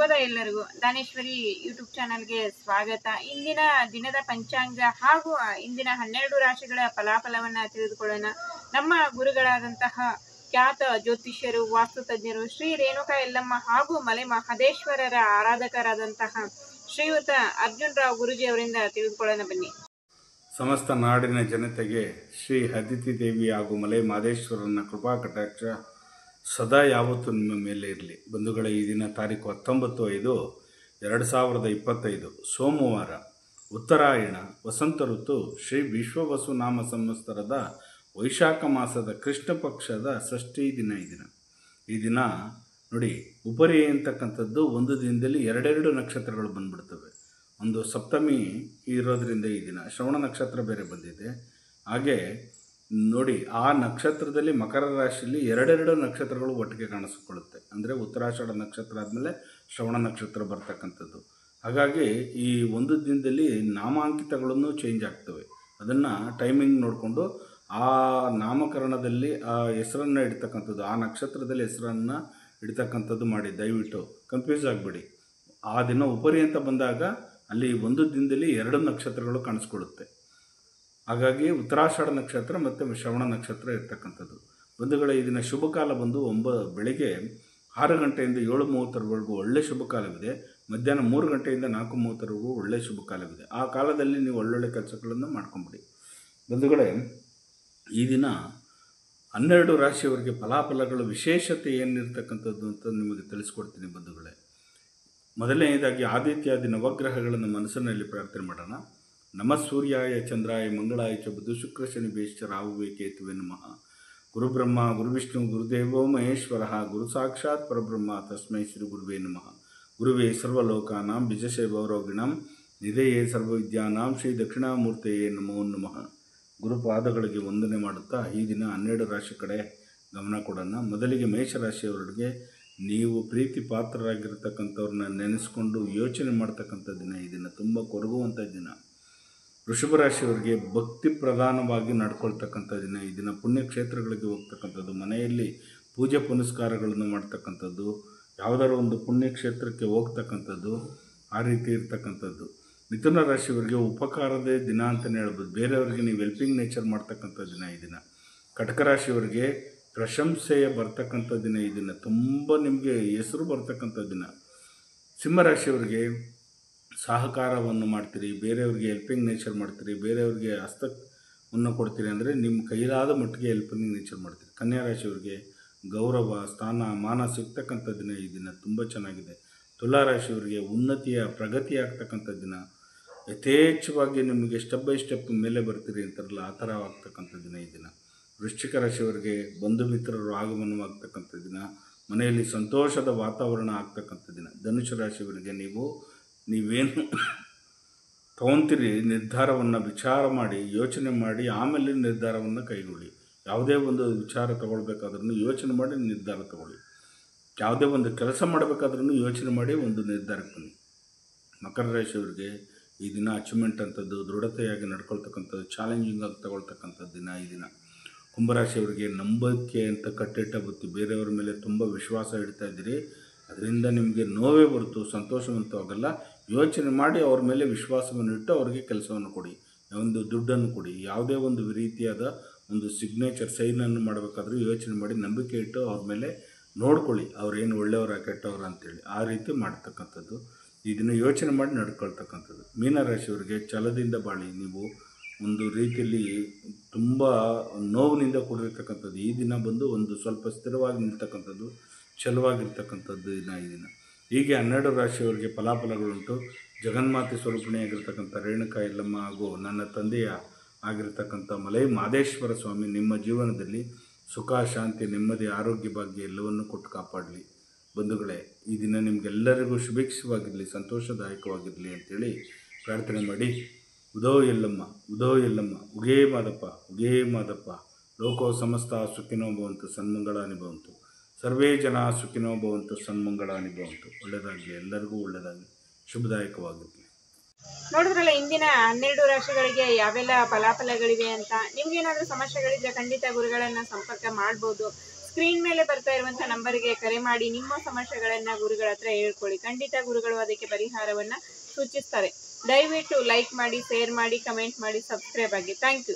ಶುಭೋದಯ ಎಲ್ಲರಿಗೂ. ದಾನೇಶ್ವರಿ ಯೂಟ್ಯೂಬ್ ಚಾನಲ್ಗೆ ಸ್ವಾಗತ. ಇಂದಿನ ದಿನದ ಪಂಚಾಂಗ ಹಾಗೂ ಇಂದಿನ 12 ರಾಶಿಗಳ ಫಲಾಫಲವನ್ನು ತಿಳಿದುಕೊಳ್ಳೋಣ. ನಮ್ಮ ಗುರುಗಳಾದಂತಹ ಖ್ಯಾತ ಜ್ಯೋತಿಷ್ಯರು, ವಾಸ್ತು ತಜ್ಞರು, ಶ್ರೀ ರೇಣುಕಾ ಯಲ್ಲಮ್ಮ ಹಾಗೂ ಮಲೆ ಮಹದೇಶ್ವರರ ಆರಾಧಕರಾದಂತಹ ಶ್ರೀಯುತ ಅರ್ಜುನ್ ರಾವ್ ಗುರುಜಿ ಅವರಿಂದ ತಿಳಿದುಕೊಳ್ಳೋಣ ಬನ್ನಿ. ಸಮಸ್ತ ನಾಡಿನ ಜನತೆಗೆ ಶ್ರೀ ಅದಿತಿ ದೇವಿ ಹಾಗೂ ಮಲೆ ಮಹದೇಶ್ವರನ ಕೃಪಾ ಕಟಾಕ್ಷ ಸದಾ ಯಾವತ್ತೂ ನಿಮ್ಮ ಮೇಲೆ ಇರಲಿ. ಬಂಧುಗಳೇ, ಈ ದಿನ ತಾರೀಕು 19/5/2025 ಸೋಮವಾರ, ಉತ್ತರಾಯಣ, ವಸಂತ ಋತು, ಶ್ರೀ ವಿಶ್ವವಸು ನಾಮ ಸಂವತ್ಸರದ ವೈಶಾಖ ಮಾಸದ ಕೃಷ್ಣ ಪಕ್ಷದ ಷಷ್ಠಿ ದಿನ. ಈ ದಿನ ನೋಡಿ, ಉಪರಿ ಅಂತಕ್ಕಂಥದ್ದು ಒಂದು ದಿನದಲ್ಲಿ ಎರಡೆರಡು ನಕ್ಷತ್ರಗಳು ಬಂದ್ಬಿಡ್ತವೆ. ಒಂದು ಸಪ್ತಮಿ ಇರೋದ್ರಿಂದ ಈ ದಿನ ಶ್ರವಣ ನಕ್ಷತ್ರ ಬೇರೆ ಬಂದಿದೆ. ಹಾಗೆ ನೋಡಿ, ಆ ನಕ್ಷತ್ರದಲ್ಲಿ ಮಕರ ರಾಶಿಯಲ್ಲಿ ಎರಡೆರಡು ನಕ್ಷತ್ರಗಳು ಒಟ್ಟಿಗೆ ಕಾಣಿಸ್ಕೊಳ್ಳುತ್ತೆ. ಅಂದರೆ ಉತ್ತರಾಷಾಢ ನಕ್ಷತ್ರ ಆದಮೇಲೆ ಶ್ರವಣ ನಕ್ಷತ್ರ ಬರ್ತಕ್ಕಂಥದ್ದು. ಹಾಗಾಗಿ ಈ ಒಂದು ದಿನದಲ್ಲಿ ನಾಮಾಂಕಿತಗಳನ್ನು ಚೇಂಜ್ ಆಗ್ತವೆ. ಅದನ್ನು ಟೈಮಿಂಗ್ ನೋಡಿಕೊಂಡು ಆ ನಾಮಕರಣದಲ್ಲಿ ಆ ಹೆಸರನ್ನು ಇಡ್ತಕ್ಕಂಥದ್ದು, ಆ ನಕ್ಷತ್ರದಲ್ಲಿ ಹೆಸರನ್ನು ಇಡ್ತಕ್ಕಂಥದ್ದು ಮಾಡಿ. ದಯವಿಟ್ಟು ಕನ್ಫ್ಯೂಸ್ ಆಗಬೇಡಿ. ಆ ದಿನ ಉಪರಿ ಅಂತ ಬಂದಾಗ ಅಲ್ಲಿ ಒಂದು ದಿನದಲ್ಲಿ ಎರಡು ನಕ್ಷತ್ರಗಳು ಕಾಣಿಸ್ಕೊಳ್ಳುತ್ತೆ. ಹಾಗಾಗಿ ಉತ್ತರಾಷಾಢ ನಕ್ಷತ್ರ ಮತ್ತು ಶ್ರವಣ ನಕ್ಷತ್ರ ಇರ್ತಕ್ಕಂಥದ್ದು. ಬಂಧುಗಳೇ, ಈ ದಿನ ಶುಭ ಕಾಲ ಬಂದು ಬೆಳಗ್ಗೆ 6 ಗಂಟೆಯಿಂದ 7:30ವರೆಗೂ ಒಳ್ಳೆ ಶುಭ ಕಾಲವಿದೆ. ಮಧ್ಯಾಹ್ನ 3 ಗಂಟೆಯಿಂದ 4:30ವರೆಗೂ ಒಳ್ಳೆ ಶುಭ ಕಾಲವಿದೆ. ಆ ಕಾಲದಲ್ಲಿ ನೀವು ಒಳ್ಳೊಳ್ಳೆ ಕೆಲಸಗಳನ್ನು ಮಾಡ್ಕೊಂಬಿಡಿ. ಬಂಧುಗಳೇ, ಈ ದಿನ 12 ರಾಶಿಯವರಿಗೆ ಫಲಾಫಲಗಳು ವಿಶೇಷತೆ ಏನಿರ್ತಕ್ಕಂಥದ್ದು ಅಂತ ನಿಮಗೆ ತಿಳಿಸ್ಕೊಡ್ತೀನಿ. ಬಂಧುಗಳೇ, ಮೊದಲನೆಯದಾಗಿ ಆದಿತ್ಯಾದಿ ನವಗ್ರಹಗಳನ್ನು ಮನಸ್ಸಿನಲ್ಲಿ ಪ್ರಾರ್ಥನೆ ಮಾಡೋಣ. ನಮಃ ಸೂರ್ಯಾಯ ಚಂದ್ರಾಯ ಮಂಗಳಾಯ ಚ ಬುಧ ಶುಕ್ರ ಶನಿ ಬೇಶ್ಚ ರಾಹುವೇ ಕೇತುವೆ ನಮಃ. ಗುರುಬ್ರಹ್ಮ ಗುರುವಿಷ್ಣು ಗುರುದೇವೋ ಮಹೇಶ್ವರ ಗುರು ಸಾಕ್ಷಾತ್ ಪರಬ್ರಹ್ಮ ತಸ್ಮೈ ಶ್ರೀ ಗುರುವೇ ನಮಃ. ಗುರುವೇ ಸರ್ವಲೋಕಾನಾಂ ಬಿಜಶೈವರೋಗಿಣಂ ನಿಧಯೇ ಸರ್ವವಿದ್ಯಾನಾಂ ಶ್ರೀ ದಕ್ಷಿಣಾಮೂರ್ತೆಯೇ ನಮೋ ನಮಃ. ಗುರುಪಾದಗಳಿಗೆ ವಂದನೆ ಮಾಡುತ್ತಾ ಈ ದಿನ 12 ರಾಶಿ ಕಡೆ ಗಮನ ಕೊಡೋಣ. ಮೊದಲಿಗೆ ಮೇಷರಾಶಿಯವರಿಗೆ ನೀವು ಪ್ರೀತಿ ಪಾತ್ರರಾಗಿರ್ತಕ್ಕಂಥವ್ರನ್ನ ನೆನೆಸ್ಕೊಂಡು ಯೋಚನೆ ಮಾಡ್ತಕ್ಕಂಥ ದಿನ. ಈ ದಿನ ತುಂಬ ಕೊರಗುವಂಥ ದಿನ. ವೃಷಭ ರಾಶಿಯವರಿಗೆ ಭಕ್ತಿ ಪ್ರಧಾನವಾಗಿ ನಡ್ಕೊಳ್ತಕ್ಕಂಥ ದಿನ. ಈ ದಿನ ಪುಣ್ಯಕ್ಷೇತ್ರಗಳಿಗೆ ಹೋಗ್ತಕ್ಕಂಥದ್ದು, ಮನೆಯಲ್ಲಿ ಪೂಜೆ ಪುನಸ್ಕಾರಗಳನ್ನು ಮಾಡ್ತಕ್ಕಂಥದ್ದು, ಯಾವುದಾದ್ರು ಒಂದು ಪುಣ್ಯಕ್ಷೇತ್ರಕ್ಕೆ ಹೋಗ್ತಕ್ಕಂಥದ್ದು, ಆ ರೀತಿ ಇರ್ತಕ್ಕಂಥದ್ದು. ಮಿಥುನ ರಾಶಿಯವರಿಗೆ ಉಪಕಾರದೇ ದಿನ ಅಂತಲೇ ಹೇಳ್ಬೋದು. ಬೇರೆಯವರಿಗೆ ನೀವು ಹೆಲ್ಪಿಂಗ್ ನೇಚರ್ ಮಾಡ್ತಕ್ಕಂಥ ದಿನ ಈ ದಿನ. ಕಟಕ ರಾಶಿಯವರಿಗೆ ಪ್ರಶಂಸೆಯ ಬರ್ತಕ್ಕಂಥ ದಿನ. ಈ ದಿನ ತುಂಬ ನಿಮಗೆ ಹೆಸರು ಬರ್ತಕ್ಕಂಥ ದಿನ. ಸಿಂಹರಾಶಿಯವರಿಗೆ ಸಹಕಾರವನ್ನು ಮಾಡ್ತೀರಿ, ಬೇರೆಯವ್ರಿಗೆ ಹೆಲ್ಪಿಂಗ್ ನೇಚರ್ ಮಾಡ್ತೀರಿ, ಬೇರೆಯವ್ರಿಗೆ ಹಸ್ತವನ್ನು ಕೊಡ್ತೀರಿ. ಅಂದರೆ ನಿಮ್ಮ ಕೈಲಾದ ಮಟ್ಟಿಗೆ ಹೆಲ್ಪಿಂಗ್ ನೇಚರ್ ಮಾಡ್ತೀರಿ. ಕನ್ಯಾ ರಾಶಿಯವರಿಗೆ ಗೌರವ ಸ್ಥಾನ ಮಾನ ಸಿಗ್ತಕ್ಕಂಥ ದಿನ. ಈ ದಿನ ತುಂಬ ಚೆನ್ನಾಗಿದೆ. ತುಲಾ ರಾಶಿಯವರಿಗೆ ಉನ್ನತಿಯ ಪ್ರಗತಿ ಆಗ್ತಕ್ಕಂಥ ದಿನ. ಯಥೇಚ್ಛವಾಗಿ ನಿಮಗೆ ಸ್ಟೆಪ್ ಬೈ ಸ್ಟೆಪ್ ಮೇಲೆ ಬರ್ತೀರಿ ಅಂತಾರಲ್ಲ, ಆ ಥರ ಆಗ್ತಕ್ಕಂಥ ದಿನ ಈ ದಿನ. ವೃಶ್ಚಿಕ ರಾಶಿಯವರಿಗೆ ಬಂಧು ಮಿತ್ರರು ಆಗಮನವಾಗ್ತಕ್ಕಂಥ ದಿನ. ಮನೆಯಲ್ಲಿ ಸಂತೋಷದ ವಾತಾವರಣ ಆಗ್ತಕ್ಕಂಥ ದಿನ. ಧನುಷ ರಾಶಿಯವರಿಗೆ ನೀವೇನು ತೊಗೊತೀರಿ ನಿರ್ಧಾರವನ್ನು ವಿಚಾರ ಮಾಡಿ ಯೋಚನೆ ಮಾಡಿ ಆಮೇಲೆ ನಿರ್ಧಾರವನ್ನು ಕೈಗೊಳ್ಳಿ. ಯಾವುದೇ ಒಂದು ವಿಚಾರ ತಗೊಳ್ಬೇಕಾದ್ರೂ ಯೋಚನೆ ಮಾಡಿ ನಿರ್ಧಾರ ತಗೊಳ್ಳಿ. ಯಾವುದೇ ಒಂದು ಕೆಲಸ ಮಾಡಬೇಕಾದ್ರೂ ಯೋಚನೆ ಮಾಡಿ ಒಂದು ನಿರ್ಧಾರಕ್ಕೆ ಬನ್ನಿ. ಮಕರ ರಾಶಿಯವರಿಗೆ ಈ ದಿನ ಅಚೀವ್ಮೆಂಟ್ ಅಂಥದ್ದು, ದೃಢತೆಯಾಗಿ ನಡ್ಕೊಳ್ತಕ್ಕಂಥದ್ದು, ಚಾಲೆಂಜಿಂಗ್ ಆಗಿ ತಗೊಳ್ತಕ್ಕಂಥ ದಿನ ಈ ದಿನ. ಕುಂಭರಾಶಿಯವರಿಗೆ ನಂಬಿಕೆ ಅಂತ ಕಟ್ಟಿಟ್ಟ ಬುತ್ತಿ, ಬೇರೆಯವರ ಮೇಲೆ ತುಂಬ ವಿಶ್ವಾಸ ಇಡ್ತಾ ಇದ್ದೀರಿ. ಅದರಿಂದ ನಿಮಗೆ ನೋವೇ ಹೊರತು ಸಂತೋಷವಂತವಾಗಲ್ಲ. ಯೋಚನೆ ಮಾಡಿ ಅವ್ರ ಮೇಲೆ ವಿಶ್ವಾಸವನ್ನು ಇಟ್ಟು ಅವ್ರಿಗೆ ಕೆಲಸವನ್ನು ಕೊಡಿ, ಒಂದು ದುಡ್ಡನ್ನು ಕೊಡಿ. ಯಾವುದೇ ಒಂದು ರೀತಿಯಾದ ಒಂದು ಸಿಗ್ನೇಚರ್ ಸೈನನ್ನು ಮಾಡಬೇಕಾದ್ರೂ ಯೋಚನೆ ಮಾಡಿ ನಂಬಿಕೆ ಇಟ್ಟು ಅವ್ರ ಮೇಲೆ ನೋಡ್ಕೊಳ್ಳಿ, ಅವ್ರೇನು ಒಳ್ಳೆಯವರ ಕೆಟ್ಟವರ ಅಂತೇಳಿ. ಆ ರೀತಿ ಮಾಡ್ತಕ್ಕಂಥದ್ದು. ಈ ದಿನ ಯೋಚನೆ ಮಾಡಿ ನಡ್ಕೊಳ್ತಕ್ಕಂಥದ್ದು. ಮೀನರಾಶಿಯವರಿಗೆ ಛಲದಿಂದ ಬಾಳಿ. ನೀವು ಒಂದು ರೀತಿಯಲ್ಲಿ ತುಂಬ ನೋವಿನಿಂದ ಕೂಡಿರ್ತಕ್ಕಂಥದ್ದು. ಈ ದಿನ ಬಂದು ಒಂದು ಸ್ವಲ್ಪ ಸ್ಥಿರವಾಗಿ ನಿಲ್ತಕ್ಕಂಥದ್ದು, ಛಲವಾಗಿರ್ತಕ್ಕಂಥದ್ದು ದಿನ ಈ ದಿನ. ಹೀಗೆ 12 ರಾಶಿಯವರಿಗೆ ಫಲಾಫಲಗಳುಂಟು. ಜಗನ್ಮಾತೆ ಸ್ವರೂಪಿಣಿಯಾಗಿರ್ತಕ್ಕಂಥ ರೇಣುಕಾ ಯಲ್ಲಮ್ಮ ಹಾಗೂ ನನ್ನ ತಂದೆಯ ಆಗಿರ್ತಕ್ಕಂಥ ಮಲೆ ಮಹದೇಶ್ವರ ಸ್ವಾಮಿ ನಿಮ್ಮ ಜೀವನದಲ್ಲಿ ಸುಖ ಶಾಂತಿ ನೆಮ್ಮದಿ ಆರೋಗ್ಯ ಭಾಗ್ಯ ಎಲ್ಲವನ್ನು ಕೊಟ್ಟು ಕಾಪಾಡಲಿ. ಬಂಧುಗಳೇ, ಈ ದಿನ ನಿಮಗೆಲ್ಲರಿಗೂ ಶುಭೇಚ್ಛವಾಗಿರಲಿ, ಸಂತೋಷದಾಯಕವಾಗಿರಲಿ ಅಂಥೇಳಿ ಪ್ರಾರ್ಥನೆ ಮಾಡಿ. ಉದೋ ಯಲ್ಲಮ್ಮ ಉದೋ ಯಲ್ಲಮ್ಮ, ಉಗೇ ಮಾದಪ್ಪ ಉಗೇ ಮಾದಪ್ಪ. ಲೋಕೋ ಸಮಸ್ತ ಸುಖಿನೋ ಭವಂತು, ಸನ್ಮಂಗಳಾನಿ ಭವಂತು. ಸರ್ವೇ ಜನ ಸುಖಿನೋ ಭವಂತು, ಸನ್ಮಂಗಳಾನಿ ಭವಂತು. ಒಳ್ಳೆಯದಾಗಲಿ, ಎಲ್ಲರಿಗೂ ಒಳ್ಳೆಯದಾಗಲಿ, ಶುಭದಾಯಕವಾಗಿರಲಿ. ನೋಡಿದ್ರಲ್ಲ ಇಂದಿನ 12 ರಾಶಿಗಳಿಗೆ ಯಾವೆಲ್ಲ ಫಲಾಫಲಗಳಿವೆ ಅಂತ. ನಿಮ್ಗೇನಾದರೂ ಸಮಸ್ಯೆಗಳಿದ್ರೆ ಖಂಡಿತ ಗುರುಗಳನ್ನು ಸಂಪರ್ಕ ಮಾಡ್ಬೋದು. ಸ್ಕ್ರೀನ್ ಮೇಲೆ ಬರ್ತಾ ಇರುವಂತ ನಂಬರ್ಗೆ ಕರೆ ಮಾಡಿ ನಿಮ್ಮ ಸಮಸ್ಯೆಗಳನ್ನ ಗುರುಗಳ ಹತ್ರ ಹೇಳ್ಕೊಳ್ಳಿ. ಖಂಡಿತ ಗುರುಗಳು ಅದಕ್ಕೆ ಪರಿಹಾರವನ್ನ ಸೂಚಿಸ್ತಾರೆ. ದಯವಿಟ್ಟು ಲೈಕ್ ಮಾಡಿ, ಶೇರ್ ಮಾಡಿ, ಕಮೆಂಟ್ ಮಾಡಿ, ಸಬ್ಸ್ಕ್ರೈಬ್ ಆಗಿ. Thank you.